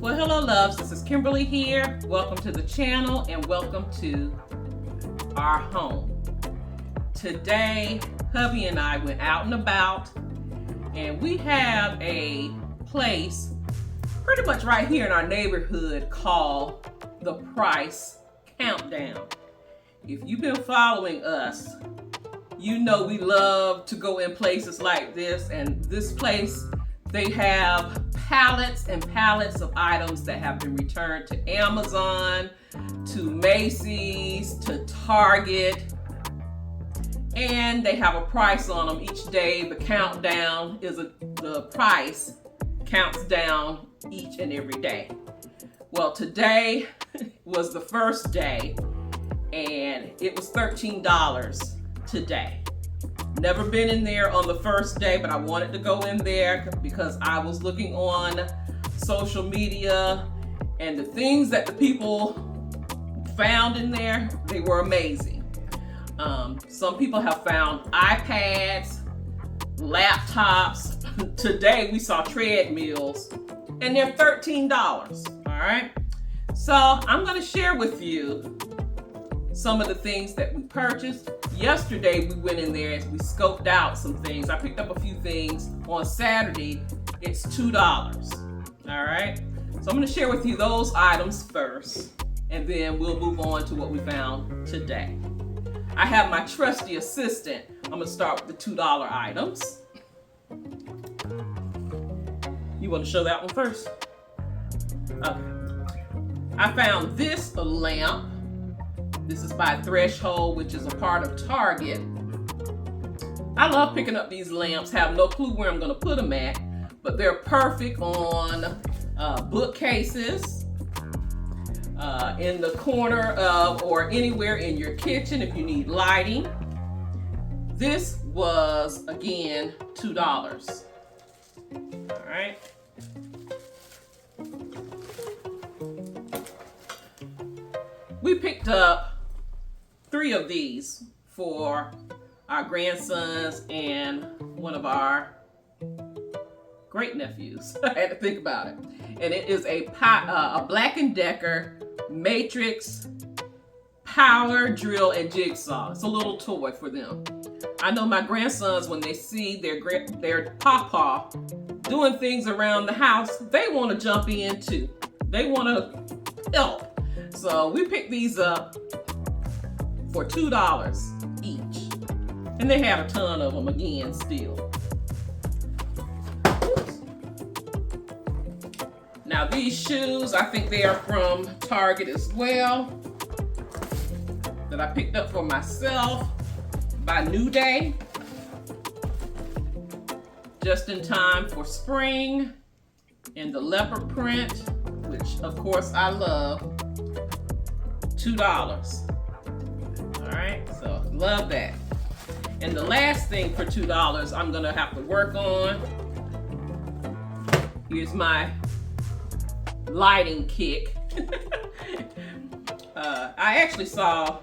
Well, hello loves, this is Kimberly here. Welcome to the channel and welcome to our home. Today, hubby and I went out and about and we have a place pretty much right here in our neighborhood called The Price Countdown. If you've been following us, you know we love to go in places like this, and this place, they have pallets and pallets of items that have been returned to Amazon, to Macy's, to Target, and they have a price on them each day. The countdown is the price counts down each and every day. Well, today was the first day and it was $13 today. Never been in there on the first day, but I wanted to go in there because I was looking on social media and the things that the people found in there, they were amazing. Some people have found iPads, laptops. Today we saw treadmills and they're $13, all right? So I'm gonna share with you some of the things that we purchased. Yesterday we went in there and we scoped out some things. I picked up a few things. On Saturday, it's $2, all right? So I'm gonna share with you those items first, and then we'll move on to what we found today. I have my trusty assistant. I'm gonna start with the $2 items. You wanna show that one first? Okay. I found this lamp. This is by Threshold, which is a part of Target. I love picking up these lamps, have no clue where I'm gonna put them at, but they're perfect on bookcases, in the corner of, or anywhere in your kitchen if you need lighting. This was, again, $2. All right. We picked up 3 of these for our grandsons and one of our great nephews. I had to think about it. And it is a Black & Decker Matrix power drill and jigsaw. It's a little toy for them. I know my grandsons, when they see their papa doing things around the house, they want to jump in too. They want to help. So we picked these up for $2 each. And they had a ton of them again still. Now these shoes, I think they are from Target as well, that I picked up for myself by New Day. Just in time for spring, in the leopard print, which of course I love. $2. All right, so love that. And the last thing for $2 I'm gonna have to work on. Here's my lighting kick. I actually saw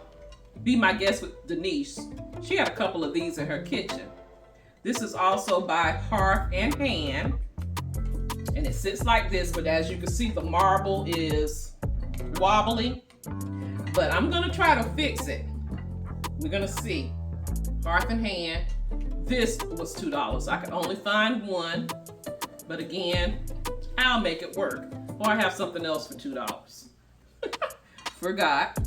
Be My Guest with Denise. She had a couple of these in her kitchen. This is also by Hearth and Hand, and it sits like this, but as you can see, the marble is wobbly. But I'm gonna try to fix it. We're gonna see. Hearth and Hand. This was $2. I could only find one, but again, I'll make it work. Or I have something else for $2. Forgot.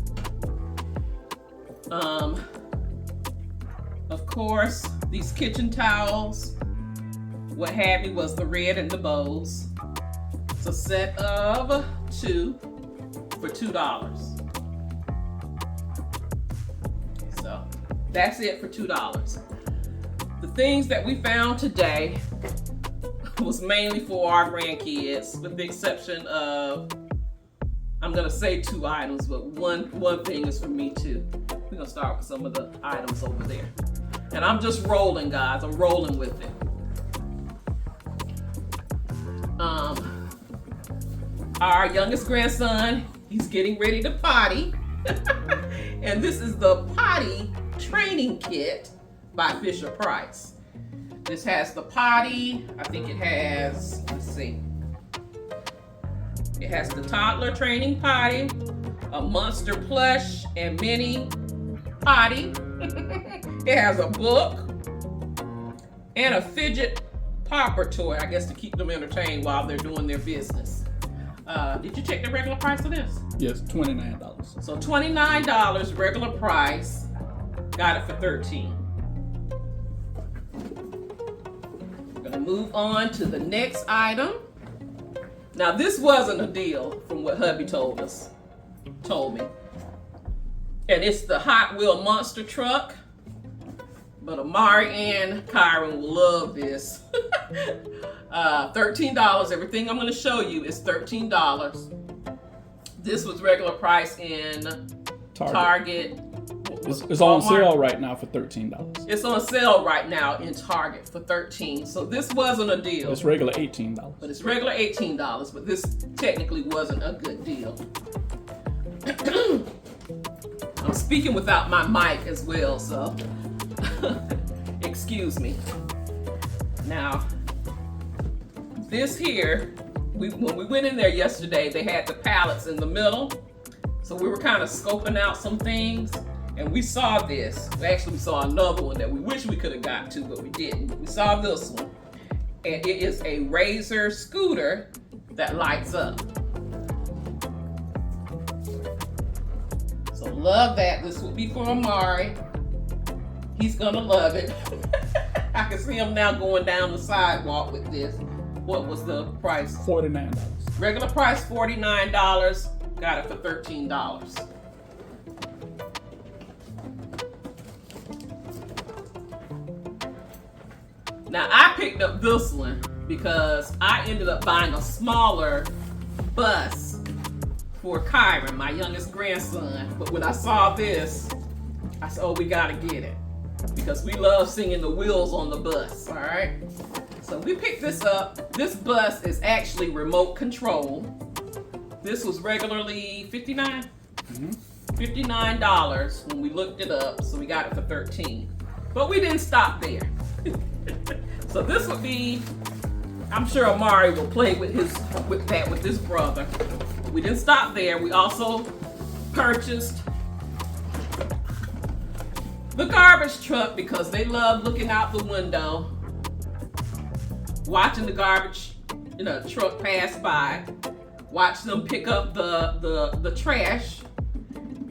Of course, these kitchen towels. What have you was the red and the bows. It's a set of 2 for $2. So that's it for $2. The things that we found today was mainly for our grandkids, with the exception of, I'm gonna say 2 items, but one thing is for me too. We're gonna start with some of the items over there. And I'm just rolling, guys. I'm rolling with it. Our youngest grandson, he's getting ready to potty. And this is the potty training kit by Fisher-Price. This has the potty. I think it has, let's see, It has the toddler training potty, a monster plush and mini potty. It has a book and a fidget popper toy, I guess, to keep them entertained while they're doing their business. Did you check the regular price of this? Yes, $29. So $29 regular price. Got it for $13. We're gonna move on to the next item. Now this wasn't a deal from what hubby told me. And it's the Hot Wheel monster truck. But Amari and Kyron will love this. $13. Everything I'm going to show you is $13. This was regular price in Target. It's on sale right now for $13. It's on sale right now in Target for $13. So this wasn't a deal. It's regular $18. But it's regular $18. But this technically wasn't a good deal. I'm speaking without my mic as well, so excuse me. Now, this here, when we went in there yesterday, they had the pallets in the middle. So we were kind of scoping out some things, and we saw this. Actually, we saw another one that we wish we could have got to, but we didn't. We saw this one, and it is a Razor scooter that lights up. So love that. This would be for Amari. He's gonna love it. I can see him now going down the sidewalk with this. What was the price? $49. Regular price $49. Got it for $13. Now I picked up this one because I ended up buying a smaller bus for Kyron, my youngest grandson. But when I saw this, I said, oh, we gotta get it. Because we love seeing the wheels on the bus, all right? So we picked this up. This bus is actually remote control. This was regularly $59? Mm-hmm. $59 when we looked it up, so we got it for $13. But we didn't stop there. So this would be, I'm sure Amari will play with his brother. We didn't stop there. We also purchased the garbage truck because they love looking out the window, watching the garbage truck pass by, watch them pick up the trash.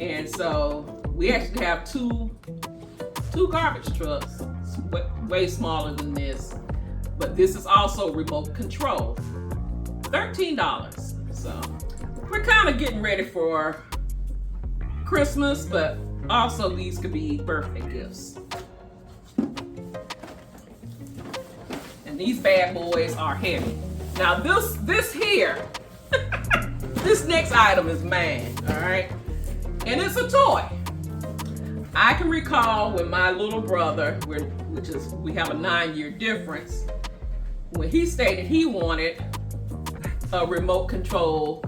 And so we actually have two garbage trucks, way smaller than this, but this is also remote control. $13. So we're kind of getting ready for Christmas, but also these could be birthday gifts. And these bad boys are heavy. Now this here, this next item is mine, all right? And it's a toy. I can recall when my little brother, we have a 9-year difference, when he stated he wanted a remote control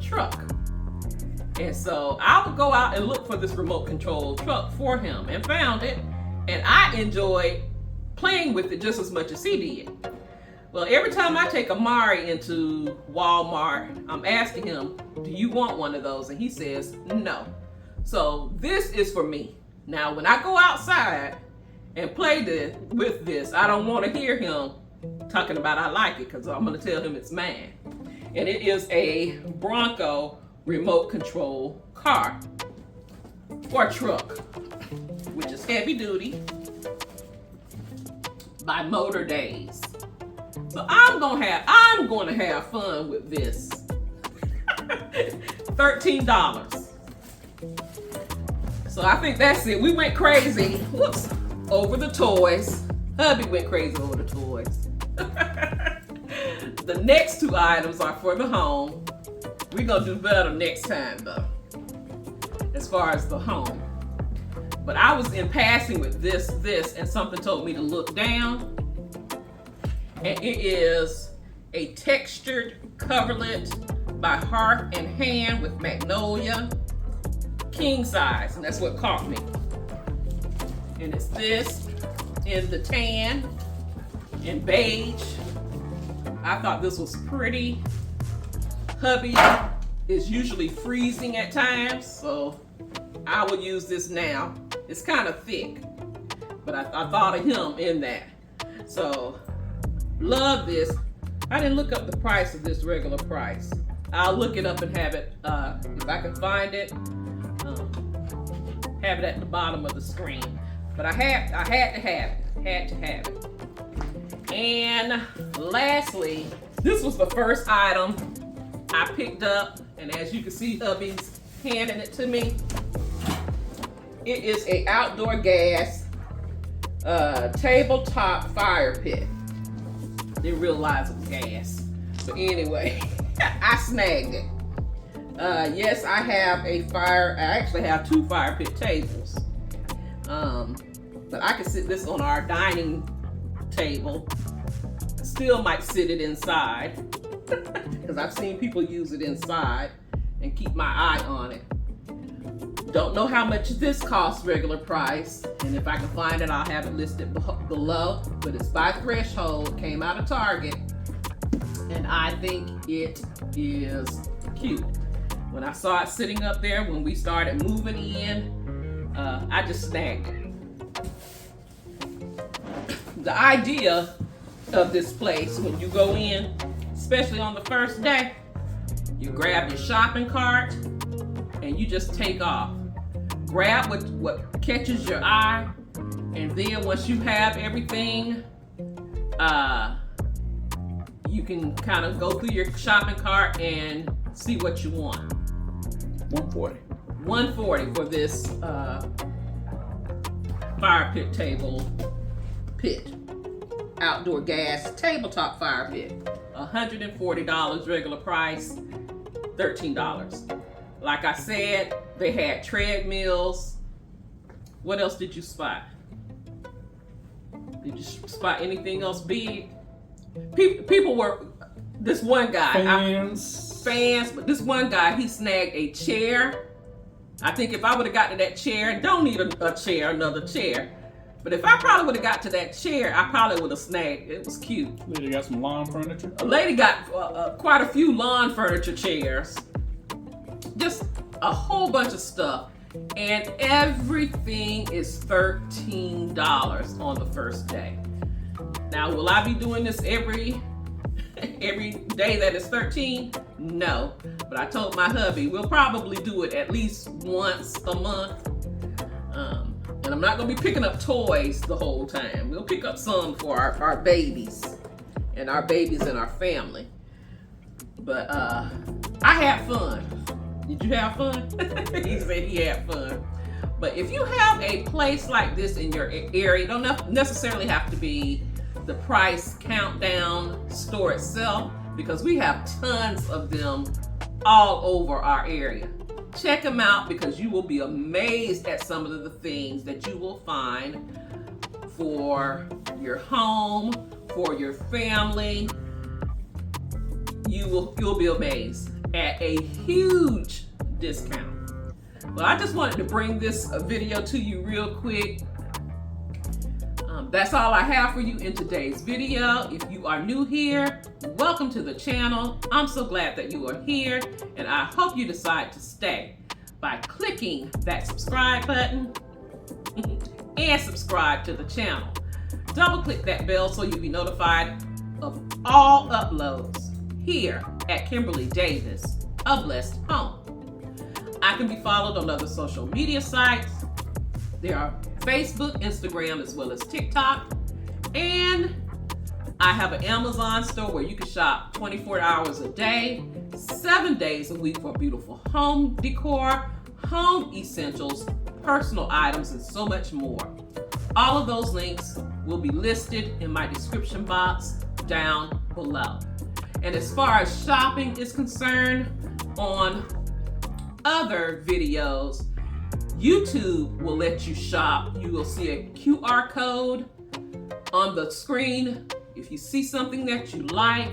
truck. And so I would go out and look for this remote control truck for him and found it. And I enjoyed playing with it just as much as he did. Well, every time I take Amari into Walmart, I'm asking him, do you want one of those? And he says, no. So this is for me. Now, when I go outside and play with this, I don't want to hear him talking about I like it, because I'm going to tell him it's mine. And it is a Bronco remote control car or truck, which is heavy duty by Motor Days. So I'm gonna have fun with this. $13. So I think that's it. We went crazy, over the toys. Hubby went crazy over the toys. The next two items are for the home. We're gonna do better next time though, as far as the home. But I was in passing with this, and something told me to look down. And it is a textured coverlet by Hearth and Hand with Magnolia, king size, and that's what caught me. And it's this in the tan, in beige. I thought this was pretty. hubby is usually freezing at times, so I will use this now. It's kind of thick, but I thought of him in that. So, love this. I didn't look up the price of this regular price. I'll look it up and have it, if I can find it, have it at the bottom of the screen. But I had to have it. And lastly, this was the first item I picked up, and as you can see, hubby's handing it to me. It is a outdoor gas tabletop fire pit. Didn't realize it was gas, but anyway, I snagged it. Yes, I have I actually have 2 fire pit tables. But I could sit this on our dining table. Still might sit it inside because I've seen people use it inside and keep my eye on it. Don't know how much this costs regular price, and if I can find it, I'll have it listed below, but it's by Threshold, came out of Target, and I think it is cute. When I saw it sitting up there when we started moving in, I just snagged it. The idea of this place, when you go in, especially on the first day, you grab your shopping cart and you just take off. Grab what catches your eye, and then once you have everything, you can kind of go through your shopping cart and see what you want. $140. $140 for this fire pit table pit. Outdoor gas tabletop fire pit. $140 regular price, $13. Like I said, they had treadmills. What else did you spot? Did you spot anything else big? People were, this one guy. Fans, but this one guy, he snagged a chair. I think if I would have got to that chair, don't need a chair, another chair. But if I probably would have got to that chair, I probably would have snagged. It was cute. Lady got some lawn furniture. A lady got quite a few lawn furniture chairs. Just a whole bunch of stuff. And everything is $13 on the first day. Now, will I be doing this every day that is 13? No. But I told my hubby we'll probably do it at least once a month. And I'm not gonna be picking up toys the whole time. We'll pick up some for our babies and our family. But I had fun. Did you have fun? He said he had fun. But if you have a place like this in your area, it don't necessarily have to be the Price Countdown store itself, because we have tons of them all over our area. Check them out, because you will be amazed at some of the things that you will find for your home, for your family. You'll be amazed at a huge discount. Well, I just wanted to bring this video to you real quick. That's all I have for you in today's video. If you are new here, welcome to the channel. I'm so glad that you are here, and I hope you decide to stay by clicking that subscribe button and subscribe to the channel. Double click that bell so you'll be notified of all uploads here at Kimberly Davis, A Blessed Home. I can be followed on other social media sites. There are Facebook, Instagram, as well as TikTok. And I have an Amazon store where you can shop 24 hours a day, 7 days a week for beautiful home decor, home essentials, personal items, and so much more. All of those links will be listed in my description box down below. And as far as shopping is concerned, on other videos, YouTube will let you shop. You will see a QR code on the screen. If you see something that you like,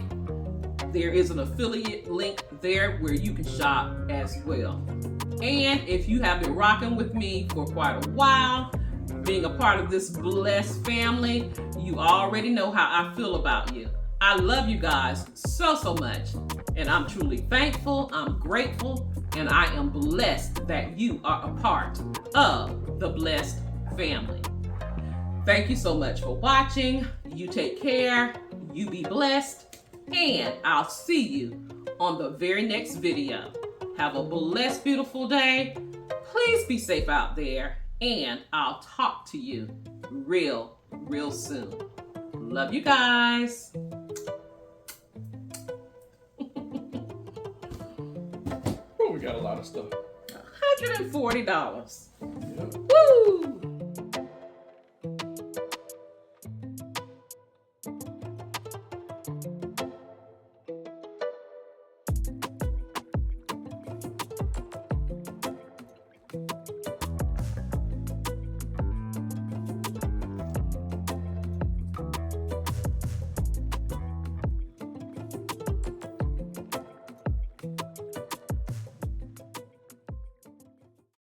there is an affiliate link there where you can shop as well. And if you have been rocking with me for quite a while, being a part of this blessed family, you already know how I feel about you. I love you guys so much. And I'm truly thankful, I'm grateful, and I am blessed that you are a part of the blessed family. Thank you so much for watching. You take care, you be blessed, and I'll see you on the very next video. Have a blessed, beautiful day. Please be safe out there, and I'll talk to you real soon. Love you guys. Oh, we got a lot of stuff. $140. Yep. Woo!